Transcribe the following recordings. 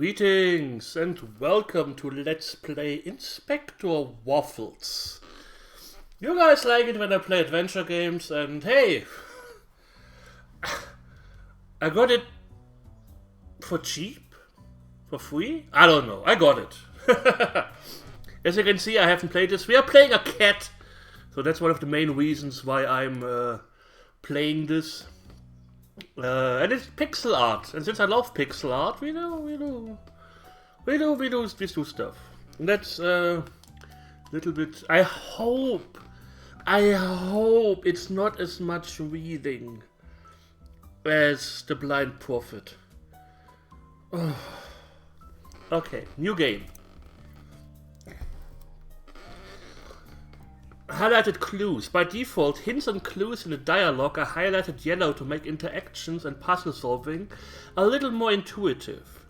Greetings and welcome to Let's Play Inspector Waffles. You guys like it when I play adventure games, and hey, I got it for cheap? For free? I don't know, I got it. As you can see, I haven't played this. We are playing a cat, so that's one of the main reasons why I'm playing this. And it's pixel art, and since I love pixel art, we do stuff. And that's a little bit. I hope it's not as much reading as The Blind Prophet. Oh. Okay, new game. Highlighted clues. By default, hints and clues in the dialogue are highlighted yellow to make interactions and puzzle solving a little more intuitive.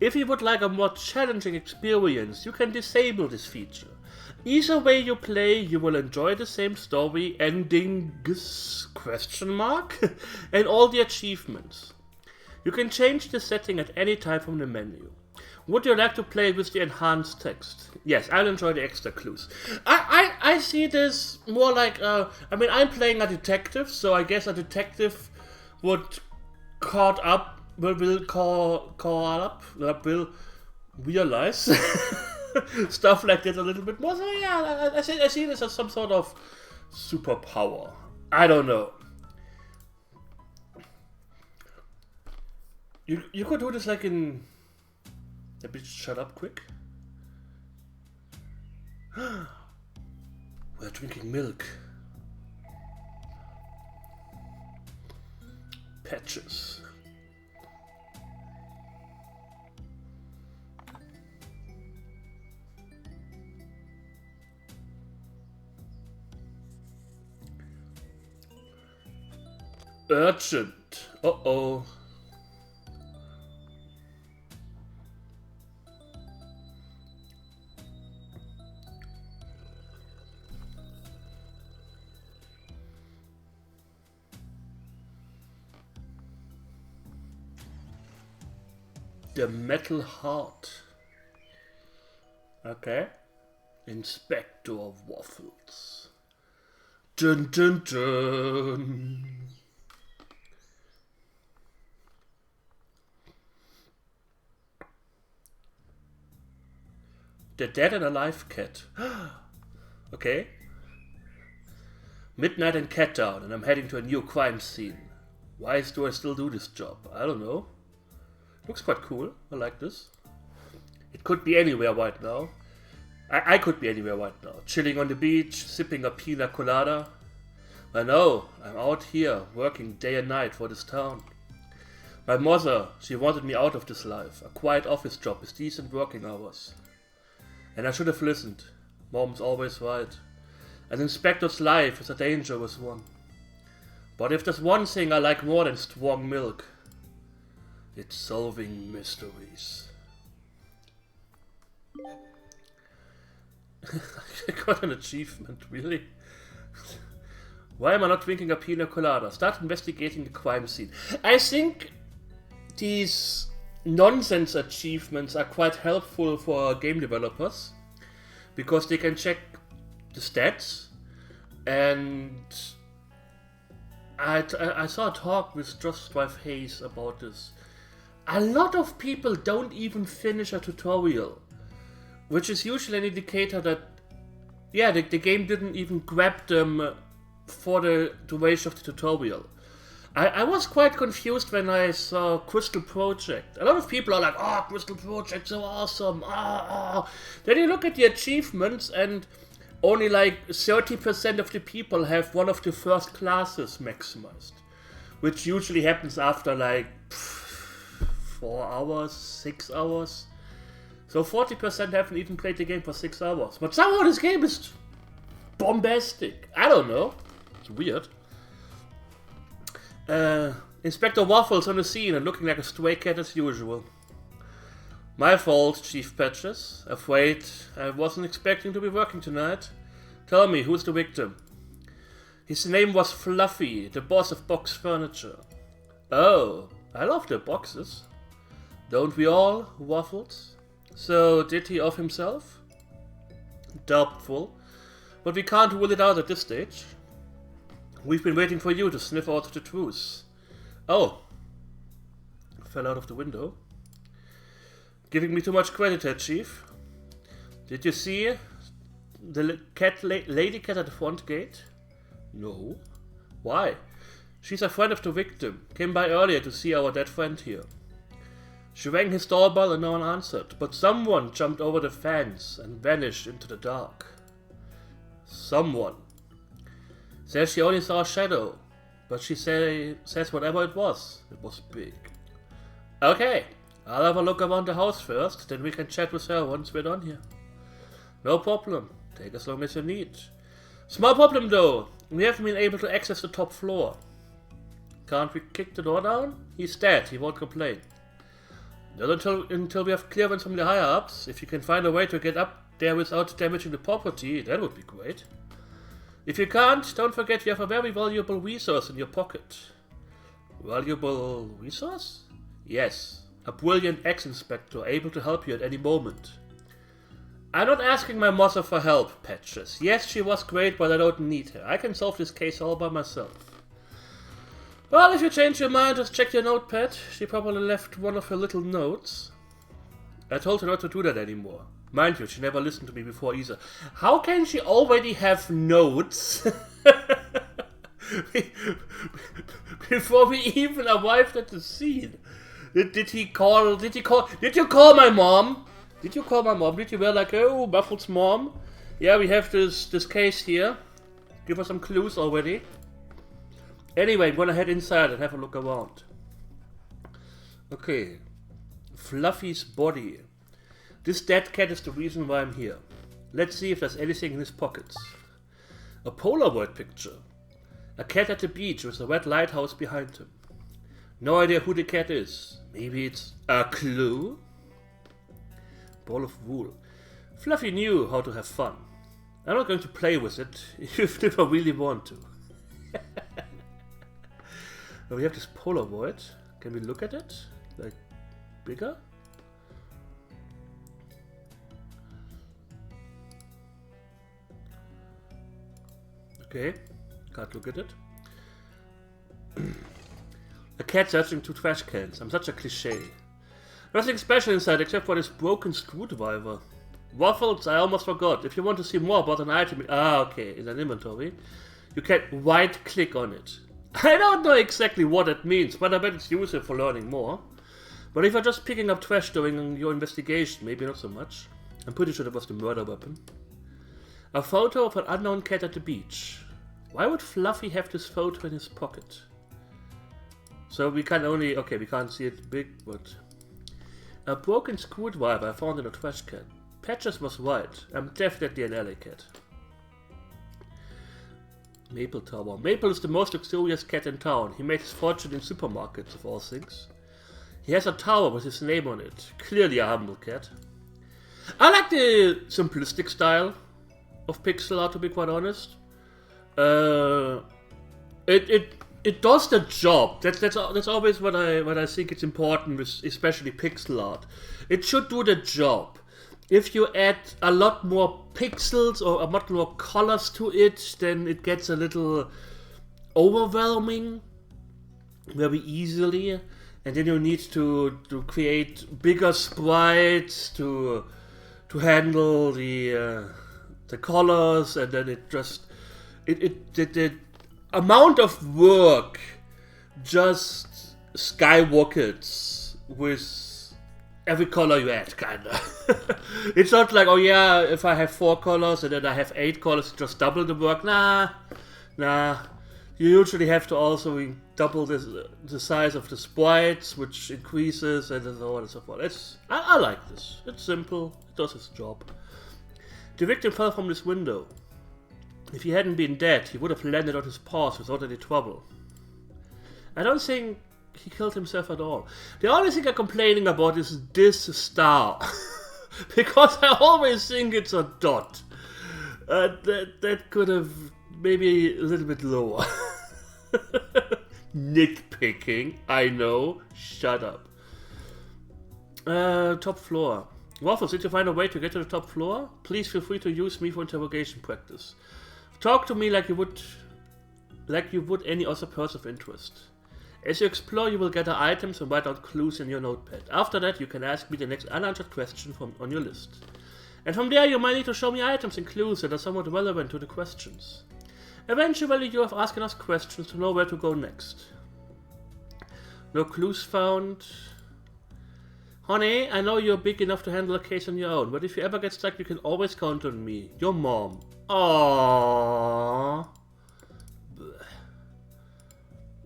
If you would like a more challenging experience, you can disable this feature. Either way you play, you will enjoy the same story, endings, and all the achievements. You can change the setting at any time from the menu. Would you like to play with the enhanced text? Yes, I'll enjoy the extra clues. I see this more like, I'm playing a detective, so I guess a detective would will realize stuff like this a little bit more. So yeah, I see this as some sort of superpower. I don't know. You could do this like in... A bitch, shut up quick. We're drinking milk. Patches. Urgent. Uh-oh. The Metal Heart. Okay. Inspector Waffles. Dun dun dun. The Dead and Alive Cat. Okay. Midnight and Cat Down, and I'm heading to a new crime scene. Why do I still do this job? I don't know. Looks quite cool. I like this. It could be anywhere right now. I could be anywhere right now. Chilling on the beach, sipping a pina colada. I know, I'm out here, working day and night for this town. My mother, she wanted me out of this life. A quiet office job with decent working hours. And I should have listened. Mom's always right. An inspector's life is a dangerous one. But if there's one thing I like more than strong milk, it's solving mysteries. I got an achievement, really? Why am I not drinking a pina colada? Start investigating the crime scene. I think these nonsense achievements are quite helpful for game developers, because they can check the stats, and I saw a talk with Just Drive Hayes about this. A lot of people don't even finish a tutorial, which is usually an indicator that, yeah, the game didn't even grab them for the duration of the tutorial. I was quite confused when I saw Crystal Project. A lot of people are like, oh, Crystal Project, so awesome, Then you look at the achievements, and only like 30% of the people have one of the first classes maximized, which usually happens after like 4 hours, 6 hours. So 40% haven't even played the game for 6 hours. But somehow this game is bombastic. I don't know. It's weird. Inspector Waffles on the scene and looking like a stray cat as usual. My fault, Chief Patches. Afraid I wasn't expecting to be working tonight. Tell me, who's the victim? His name was Fluffy, the boss of Box Furniture. Oh, I love their boxes. Don't we all, Waffles? So, did he off himself? Doubtful. But we can't rule it out at this stage. We've been waiting for you to sniff out the truth. Oh. Fell out of the window. Giving me too much credit here, Chief. Did you see the lady cat at the front gate? No. Why? She's a friend of the victim. Came by earlier to see our dead friend here. She rang his doorbell and no one answered, but someone jumped over the fence and vanished into the dark. Someone. Says she only saw a shadow, but she says whatever it was big. Okay, I'll have a look around the house first, then we can chat with her once we're done here. No problem. Take as long as you need. Small problem though. We haven't been able to access the top floor. Can't we kick the door down? He's dead. He won't complain. Not until we have clearance from the higher-ups. If you can find a way to get up there without damaging the property, that would be great. If you can't, don't forget you have a very valuable resource in your pocket. Valuable resource? Yes. A brilliant ex-inspector able to help you at any moment. I'm not asking my mother for help, Patches. Yes, she was great, but I don't need her. I can solve this case all by myself. Well, if you change your mind, just check your notepad. She probably left one of her little notes. I told her not to do that anymore. Mind you, she never listened to me before either. How can she already have notes before we even arrived at the scene? Did you call my mom? Did you call my mom? Did you be like, oh, Waffles' mom? Yeah, we have this case here. Give us some clues already. Anyway, I'm gonna head inside and have a look around. Okay. Fluffy's body. This dead cat is the reason why I'm here. Let's see if there's anything in his pockets. A Polaroid picture. A cat at the beach with a red lighthouse behind him. No idea who the cat is. Maybe it's a clue? Ball of wool. Fluffy knew how to have fun. I'm not going to play with it if I really want to. Now we have this Polaroid. Can we look at it? Like, bigger? Okay, can't look at it. A cat searching through trash cans. I'm such a cliché. Nothing special inside except for this broken screwdriver. Waffles, I almost forgot. If you want to see more about an item... Ah, okay, in an inventory. You can right-click on it. I don't know exactly what it means, but I bet it's useful for learning more. But if you're just picking up trash during your investigation, maybe not so much. I'm pretty sure that was the murder weapon. A photo of an unknown cat at the beach. Why would Fluffy have this photo in his pocket? So we can only... Okay, we can't see it big, but... A broken screwdriver I found in a trash can. Patches was right. I'm definitely an alley cat. Maple Tower. Maple is the most luxurious cat in town. He made his fortune in supermarkets, of all things. He has a tower with his name on it. Clearly a humble cat. I like the simplistic style of pixel art, to be quite honest. It does the job. That's always what I think it's important with especially pixel art. It should do the job. If you add a lot more pixels or a lot more colors to it, then it gets a little overwhelming very easily, and then you need to create bigger sprites to handle the colors, and then the amount of work just skyrockets with every color you add, kinda. It's not like, oh yeah, if I have 4 colors and then I have 8 colors, just double the work. Nah. You usually have to also double the size of the sprites, which increases, and so on and so forth. I like this. It's simple. It does its job. The victim fell from this window. If he hadn't been dead, he would have landed on his paws without any trouble. I don't think he killed himself at all. The only thing I'm complaining about is this star. Because I always think it's a dot. That could have maybe a little bit lower. Nitpicking, I know. Shut up. Top floor. Waffles, did you find a way to get to the top floor? Please feel free to use me for interrogation practice. Talk to me like you would any other person of interest. As you explore, you will gather items and write out clues in your notepad. After that, you can ask me the next unanswered question on your list. And from there, you might need to show me items and clues that are somewhat relevant to the questions. Eventually, you have asked enough questions to know where to go next. No clues found. Honey, I know you're big enough to handle a case on your own, but if you ever get stuck, you can always count on me. Your mom. Aww.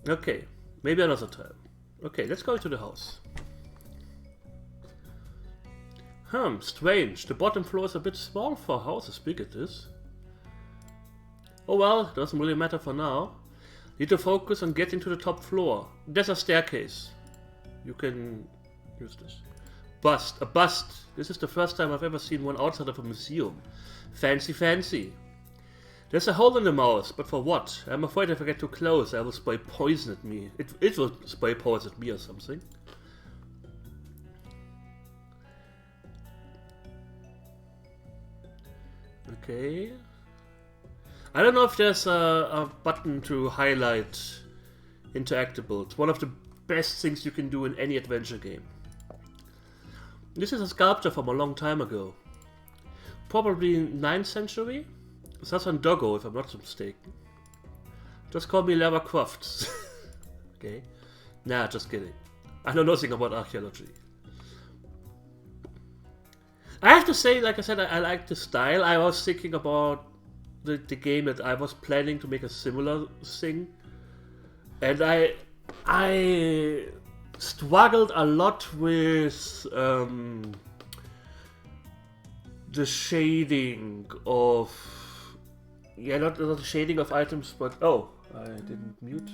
Okay, maybe another time. Okay, let's go into the house. Strange. The bottom floor is a bit small for a house as big as this. Oh well, doesn't really matter for now. Need to focus on getting to the top floor. There's a staircase. You can use this. A bust. This is the first time I've ever seen one outside of a museum. Fancy, fancy. There's a hole in the mouse, but for what? I'm afraid if I get too close, I will spray poison at me. It will spray poison at me or something. Okay. I don't know if there's a button to highlight interactable. It's one of the best things you can do in any adventure game. This is a sculpture from a long time ago. Probably 9th century? That's on Doggo, if I'm not mistaken. Just call me Lara Crofts. Okay. Nah, just kidding. I know nothing about archaeology. I have to say, like I said, I like the style. I was thinking about the game that I was planning to make a similar thing. And I struggled a lot with the shading of... Yeah, not the shading of items, but... Oh, I didn't mute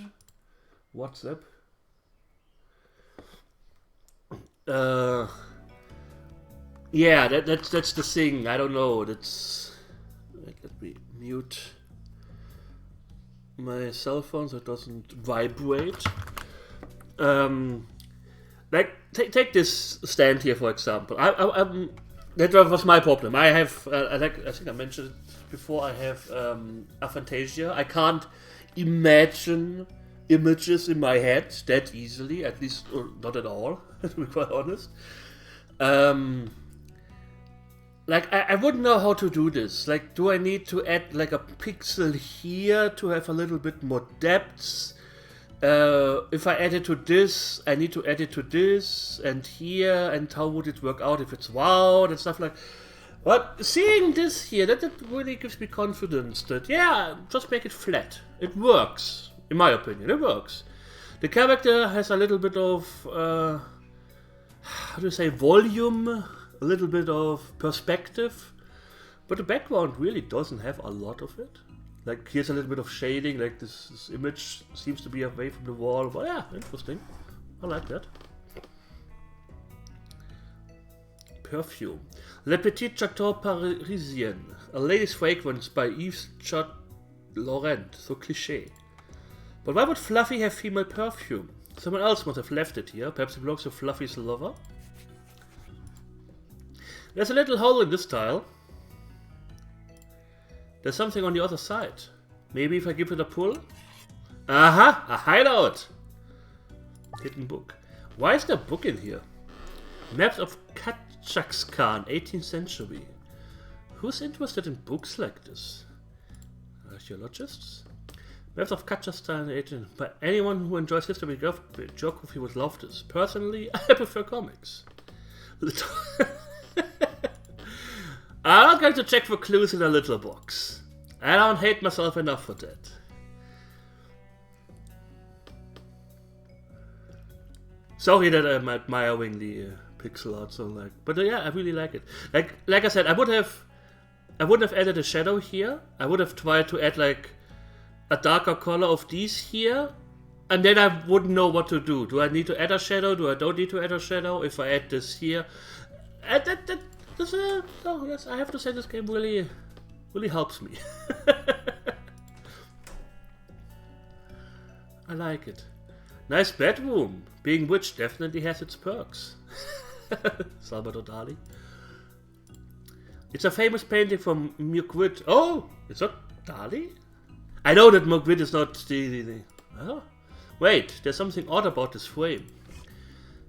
WhatsApp. Yeah, that's the thing. I don't know. That's... Let me mute my cell phone so it doesn't vibrate. Like, take this stand here, for example. That was my problem. I have, I think I mentioned it before, I have aphantasia. I can't imagine images in my head that easily, at least not at all, to be quite honest. Like, I wouldn't know how to do this. Like, do I need to add like a pixel here to have a little bit more depth? If I add it to this, I need to add it to this and here, and how would it work out if it's round and stuff like. But seeing this here, that really gives me confidence that, yeah, just make it flat. It works, in my opinion, it works. The character has a little bit of, how do you say, volume, a little bit of perspective, but the background really doesn't have a lot of it. Like, here's a little bit of shading, like this image seems to be away from the wall. But yeah, interesting. I like that. Perfume. Le Petit Chateau Parisien. A lady's fragrance by Yves Saint Laurent. So cliché. But why would Fluffy have female perfume? Someone else must have left it here. Perhaps it belongs to Fluffy's lover. There's a little hole in this tile. There's something on the other side. Maybe if I give it a pull? Aha! A hideout! Hidden book. Why is there a book in here? Maps of Kazakhstan, 18th century. Who's interested in books like this? Archaeologists? Maps of Kazakhstan, 18th. But anyone who enjoys history and geography would love this. Personally, I prefer comics. I'm not going to check for clues in a little box. I don't hate myself enough for that. Sorry that I'm admiring the pixel art so like, but yeah, I really like it. Like I said, I wouldn't have added a shadow here. I would have tried to add like a darker color of these here, and then I wouldn't know what to do. Do I need to add a shadow? Do I don't need to add a shadow? If I add this here, oh yes, I have to say this game really helps me. I like it. Nice bedroom. Being witch definitely has its perks. Salvador Dali. It's a famous painting from Mugwit. Oh, it's not Dali? I know that Mugwit is not the oh. Wait, there's something odd about this frame.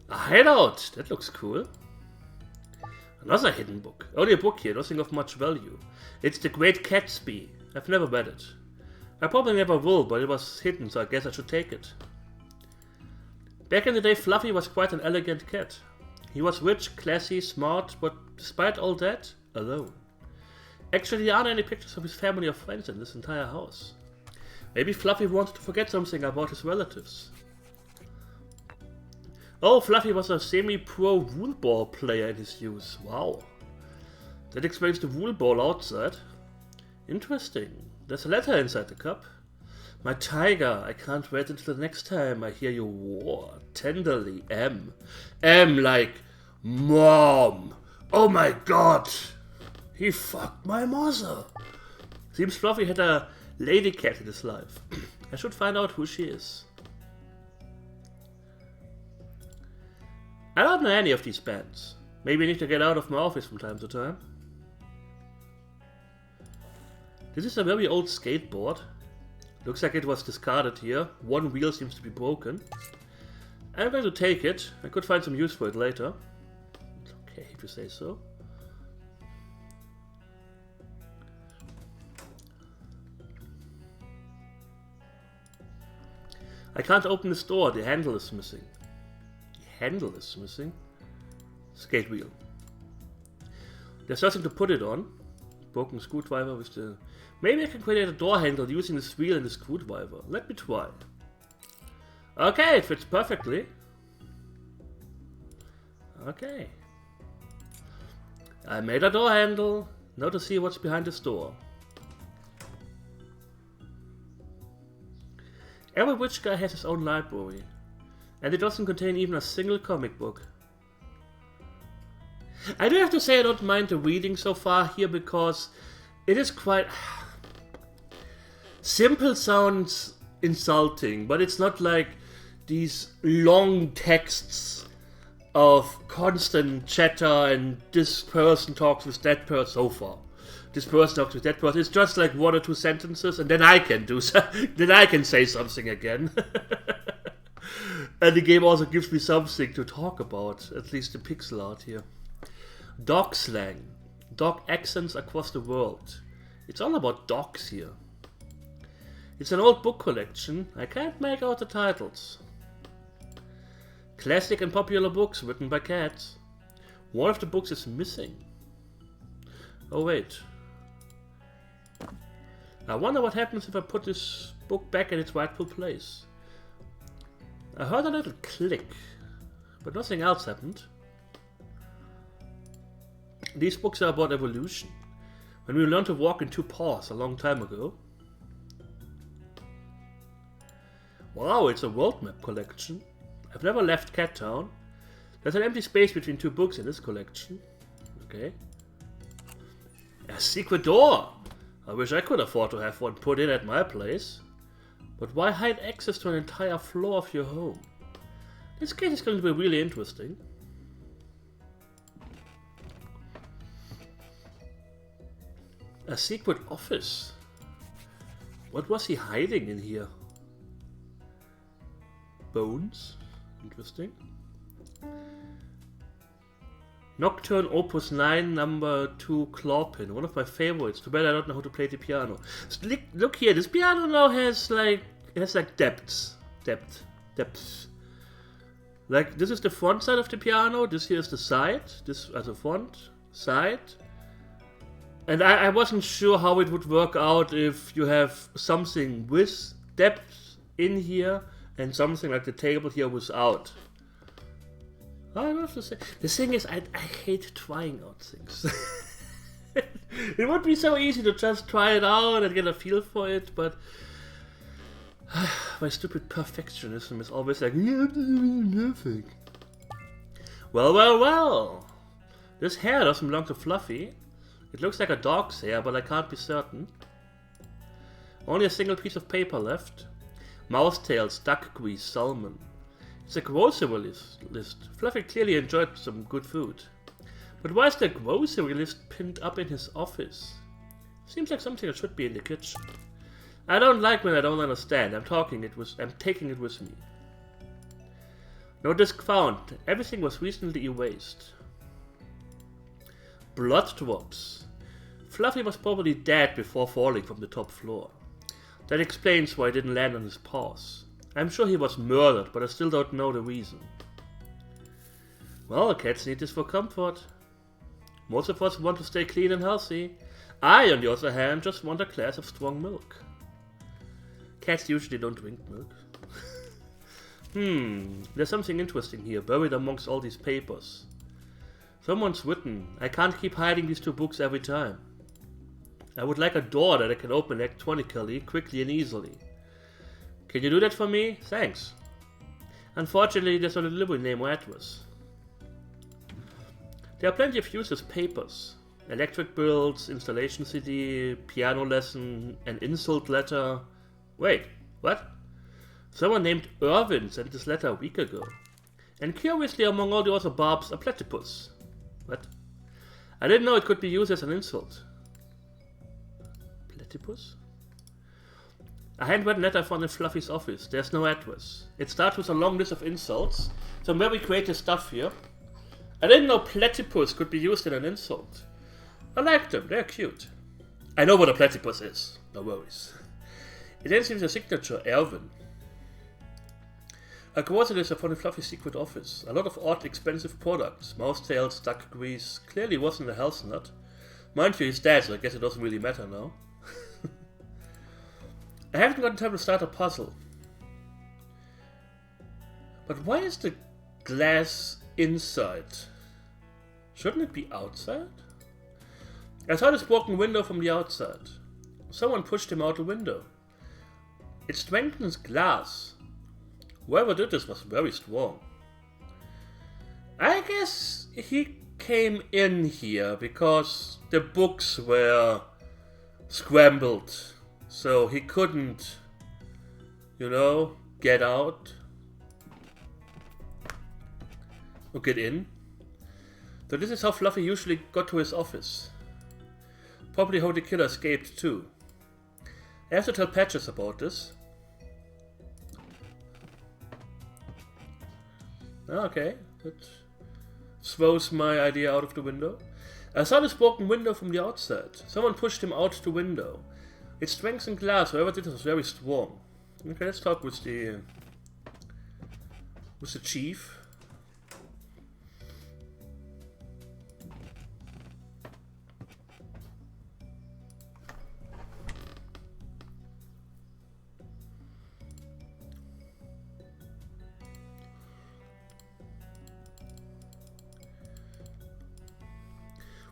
A hideout! That looks cool. Another hidden book. Only a book here, nothing of much value. It's The Great Gatsby. I've never read it. I probably never will, but it was hidden, so I guess I should take it. Back in the day, Fluffy was quite an elegant cat. He was rich, classy, smart, but despite all that, alone. Actually, there aren't any pictures of his family or friends in this entire house. Maybe Fluffy wanted to forget something about his relatives. Oh, Fluffy was a semi-pro wool ball player in his youth. Wow. That explains the wool ball outside. Interesting. There's a letter inside the cup. My tiger, I can't wait until the next time I hear your roar. Tenderly, M. M like Mom. Oh my god. He fucked my mother. Seems Fluffy had a lady cat in his life. I should find out who she is. I don't know any of these bands. Maybe I need to get out of my office from time to time. This is a very old skateboard. Looks like it was discarded here. One wheel seems to be broken. I'm going to take it. I could find some use for it later. Okay, if you say so. I can't open this door, the handle is missing. The handle is missing? Skate wheel. There's nothing to put it on. Broken screwdriver with the... Maybe I can create a door handle using this wheel and the screwdriver. Let me try. Okay, it fits perfectly. Okay. I made a door handle. Now to see what's behind this door. Every witch guy has his own library, and it doesn't contain even a single comic book. I do have to say I don't mind the reading so far here because it is quite... Simple sounds insulting, but it's not like these long texts of constant chatter and this person talks with that person so far. This person talks with that person. It's just like one or two sentences, and then I can do so. Then I can say something again. And the game also gives me something to talk about, at least the pixel art here. Dog slang, dog accents across the world. It's all about dogs here. It's an old book collection. I can't make out the titles. Classic and popular books written by cats. One of the books is missing. Oh wait. I wonder what happens if I put this book back in its rightful place. I heard a little click, but nothing else happened. These books are about evolution. When we learned to walk in two paws a long time ago. Wow, it's a world map collection. I've never left Cat Town. There's an empty space between two books in this collection. Okay. A secret door! I wish I could afford to have one put in at my place. But why hide access to an entire floor of your home? This case is going to be really interesting. A secret office? What was he hiding in here? Bones? Interesting. Nocturne Opus 9, number 2 clawpin. One of my favorites. Too bad I don't know how to play the piano. Look here, this piano now has like depths. Depths. Like, this is the front side of the piano, this here is the side. This as a front, side. And I wasn't sure how it would work out if you have something with depth in here and something like the table here without. I don't have to say. The thing is, I hate trying out things. It would be so easy to just try it out and get a feel for it, but my stupid perfectionism is always like, you have to do nothing. Well. This hair doesn't belong to Fluffy. It looks like a dog's hair, but I can't be certain. Only a single piece of paper left. Mouse tails, duck grease, salmon. It's a grocery list. Fluffy clearly enjoyed some good food. But why is the grocery list pinned up in his office? Seems like something that should be in the kitchen. I don't like when I don't understand. I'm taking it with me. No disk found. Everything was recently erased. Blood drops. Fluffy was probably dead before falling from the top floor. That explains why he didn't land on his paws. I'm sure he was murdered, but I still don't know the reason. Well, cats need this for comfort. Most of us want to stay clean and healthy. I, on the other hand, just want a glass of strong milk. Cats usually don't drink milk. There's something interesting here, buried amongst all these papers. Someone's written, I can't keep hiding these two books every time. I would like a door that I can open electronically, quickly and easily. Can you do that for me? Thanks. Unfortunately, there's no delivery name or address. There are plenty of useless papers. Electric bills, installation CD, piano lesson, an insult letter. Wait, what? Someone named Irvin sent this letter a week ago. And curiously, among all the other barbs, a platypus. What? I didn't know it could be used as an insult. Platypus? A handwritten letter I found in Fluffy's office. There's no address. It starts with a long list of insults. Some very creative stuff here. I didn't know platypus could be used in an insult. I like them, they're cute. I know what a platypus is, no worries. It then seems a signature, Erwin. A grocery list upon a Fluffy secret office. A lot of odd, expensive products. Mouse tails, duck grease. Clearly wasn't a health nut. Mind you, he's dead, so I guess it doesn't really matter now. I haven't gotten time to start a puzzle. But why is the glass inside? Shouldn't it be outside? I saw this broken window from the outside. Someone pushed him out the window. It strengthens glass. Whoever did this was very strong. I guess he came in here because the books were scrambled. So he couldn't, get out. Or get in. So this is how Fluffy usually got to his office. Probably how the killer escaped too. I have to tell Patches about this. Okay, that throws my idea out of the window. I saw this broken window from the outside. Someone pushed him out the window. It strengthened glass, whoever did this was very strong. Okay, let's talk with the chief.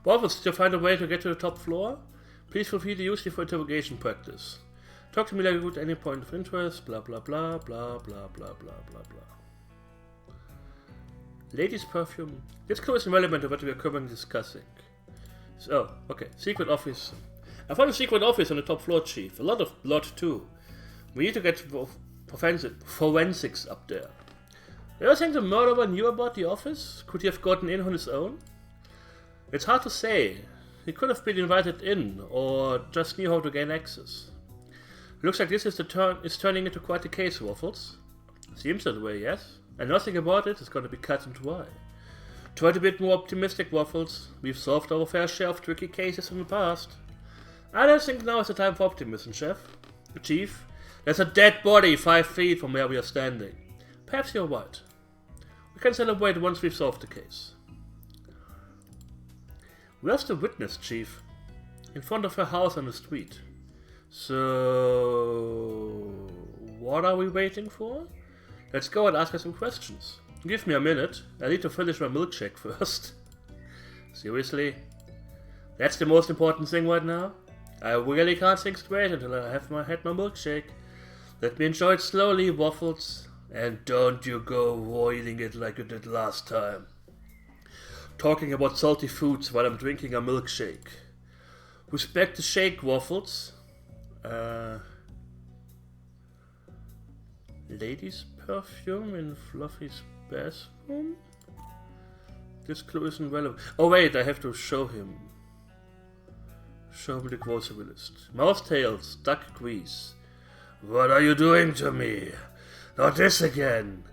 Waffles, did you find a way to get to the top floor? Please feel free to use it for interrogation practice. Talk to me like you would any point of interest, blah blah blah, blah blah blah blah blah blah. Ladies' perfume. This clue is irrelevant to what we are currently discussing. So, okay, secret office. I found a secret office on the top floor, Chief. A lot of blood too. We need to get forensics up there. Do you think the murderer knew about the office? Could he have gotten in on his own? It's hard to say. He could have been invited in, or just knew how to gain access. Looks like this is turning into quite a case, Waffles. Seems that way, yes. And nothing about it is going to be cut and dry. Try to be a bit more optimistic, Waffles. We've solved our fair share of tricky cases in the past. I don't think now is the time for optimism, Chief. There's a dead body 5 feet from where we are standing. Perhaps you're right. We can celebrate once we've solved the case. Where's the witness, Chief? In front of her house on the street. So... what are we waiting for? Let's go and ask her some questions. Give me a minute. I need to finish my milkshake first. Seriously? That's the most important thing right now? I really can't think straight until I have had my milkshake. Let me enjoy it slowly, Waffles. And don't you go roiling it like you did last time. Talking about salty foods while I'm drinking a milkshake. Respect the shake, Waffles. Ladies' perfume in Fluffy's bathroom? This clue isn't relevant. Oh wait, I have to show him. Show him the grocery list. Mouse tails, duck grease. What are you doing to me? Not this again.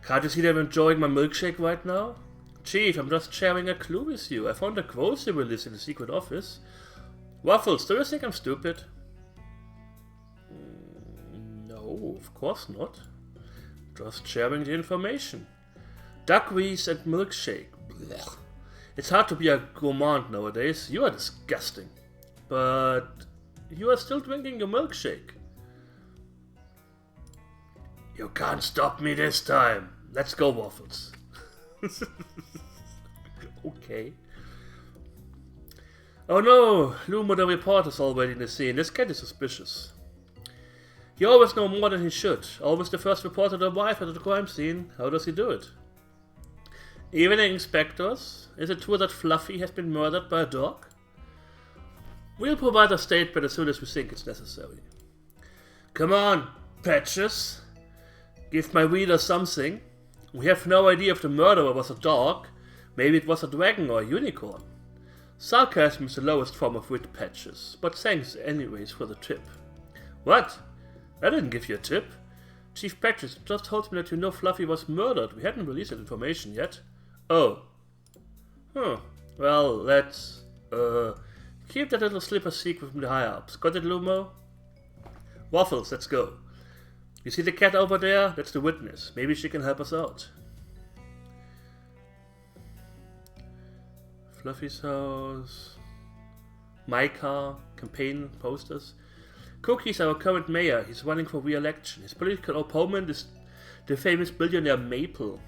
Can't you see them enjoying my milkshake right now? Chief, I'm just sharing a clue with you. I found a grocery list in the secret office. Waffles, do you think I'm stupid? No, of course not. Just sharing the information. Duck grease and milkshake. Blech. It's hard to be a gourmand nowadays. You are disgusting. But you are still drinking your milkshake. You can't stop me this time. Let's go, Waffles. Okay. Oh no, Lumo the reporter is already in the scene. This cat is suspicious. He always knows more than he should. Always the first reporter to arrive at the crime scene. How does he do it? Evening, inspectors. Is it true that Fluffy has been murdered by a dog? We'll provide a statement as soon as we think it's necessary. Come on, Patches. Give my reader something. We have no idea if the murderer was a dog. Maybe it was a dragon or a unicorn. Sarcasm is the lowest form of wit, Patches, but thanks anyways for the tip. What? I didn't give you a tip. Chief Patches just told me that you know Fluffy was murdered. We hadn't released that information yet. Oh. Well, let's, keep that little slipper secret from the higher-ups. Got it, Lumo? Waffles, let's go. You see the cat over there? That's the witness. Maybe she can help us out. Fluffy's house. My car. Campaign posters. Cookie's our current mayor. He's running for re-election. His political opponent is the famous billionaire Maple.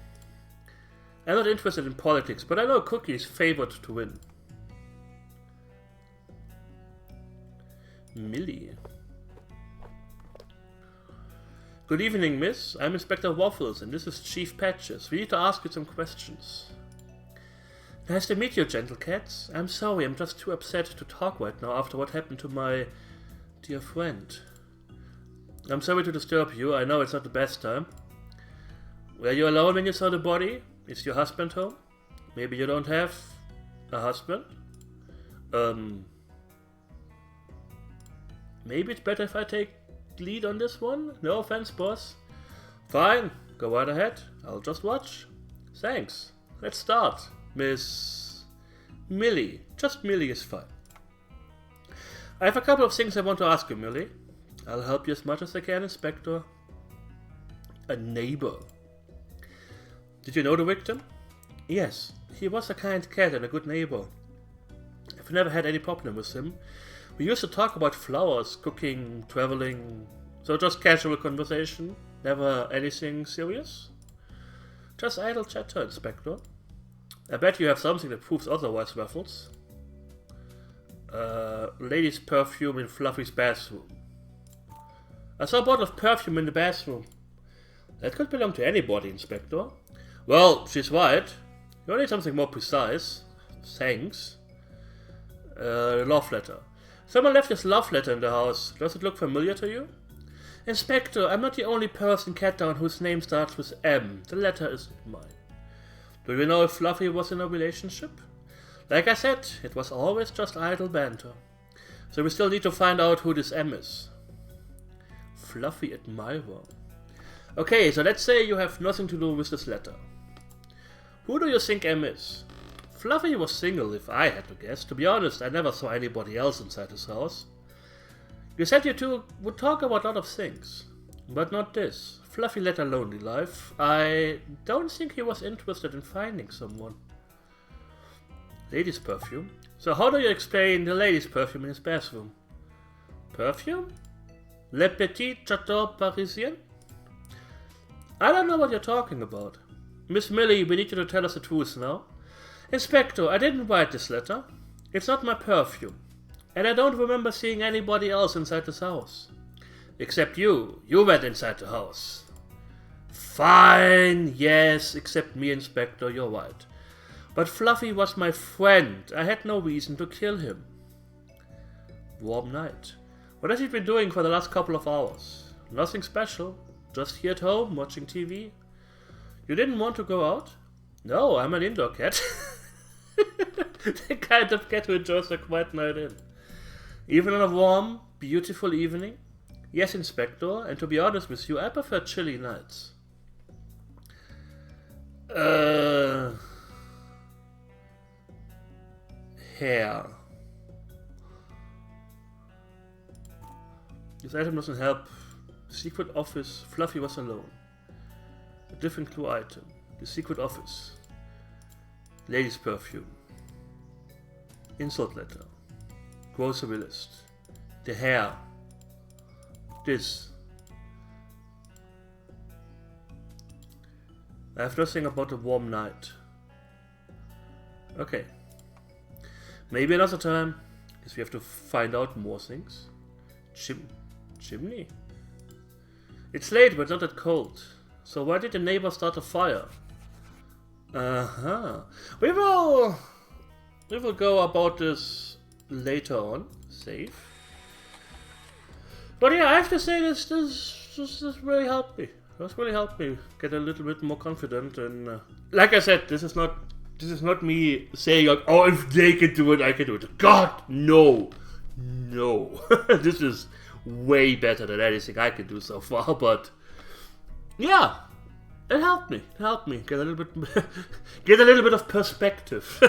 I'm not interested in politics, but I know Cookie is favored to win. Millie. Good evening, miss. I'm Inspector Waffles, and this is Chief Patches. We need to ask you some questions. Nice to meet you, gentle cats. I'm sorry, I'm just too upset to talk right now after what happened to my dear friend. I'm sorry to disturb you. I know it's not the best time. Were you alone when you saw the body? Is your husband home? Maybe you don't have a husband? Maybe it's better if I take lead on this one? No offense, boss. Fine, go right ahead. I'll just watch. Thanks. Let's start, Miss Millie. Just Millie is fine. I have a couple of things I want to ask you, Millie. I'll help you as much as I can, Inspector. A neighbor. Did you know the victim? Yes, he was a kind cat and a good neighbor. I've never had any problem with him. We used to talk about flowers, cooking, traveling, so just casual conversation, never anything serious. Just idle chatter, Inspector. I bet you have something that proves otherwise, Waffles. Lady's perfume in Fluffy's bathroom. I saw a bottle of perfume in the bathroom. That could belong to anybody, Inspector. Well, she's right. You need something more precise. Thanks. Love letter. Someone left his love letter in the house. Does it look familiar to you? Inspector, I'm not the only person cat down whose name starts with M. The letter isn't mine. Do you know if Fluffy was in a relationship? Like I said, it was always just idle banter. So we still need to find out who this M is. Fluffy admirer. Okay, so let's say you have nothing to do with this letter. Who do you think M is? Fluffy was single, if I had to guess. To be honest, I never saw anybody else inside his house. You said you two would talk about a lot of things, but not this. Fluffy led a lonely life. I don't think he was interested in finding someone. Lady's perfume? So how do you explain the lady's perfume in his bathroom? Perfume? Le Petit Chateau Parisien? I don't know what you're talking about. Miss Millie, we need you to tell us the truth now. Inspector, I didn't write this letter. It's not my perfume. And I don't remember seeing anybody else inside this house. Except you. You went inside the house. Fine, yes, except me, Inspector, you're right. But Fluffy was my friend. I had no reason to kill him. Warm night. What has he been doing for the last couple of hours? Nothing special. Just here at home, watching TV? You didn't want to go out? No, I'm an indoor cat. The kind of cat who enjoys a quiet night in. Even on a warm, beautiful evening? Yes, Inspector, and to be honest with you, I prefer chilly nights. Hair. This item doesn't help. Secret office. Fluffy was alone. A different clue item. The secret office. Ladies' perfume. Insult letter. Grocery list. The hair. This. I have nothing about a warm night. Okay. Maybe another time. Guess we have to find out more things. Chimney? It's late, but not that cold. So why did the neighbor start a fire? We will go about this later on. Safe. But yeah, I have to say this really helped me. This really helped me get a little bit more confident. And like I said, this is not me saying like, oh, if they can do it, I can do it. God, no. This is way better than anything I can do so far. But yeah, it helped me. Get a little bit of perspective.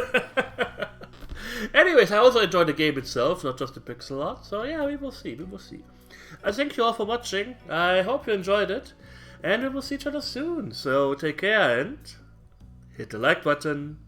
Anyways, I also enjoyed the game itself, not just the pixel art. So yeah, we will see. I thank you all for watching. I hope you enjoyed it, and we will see each other soon. So take care and hit the like button.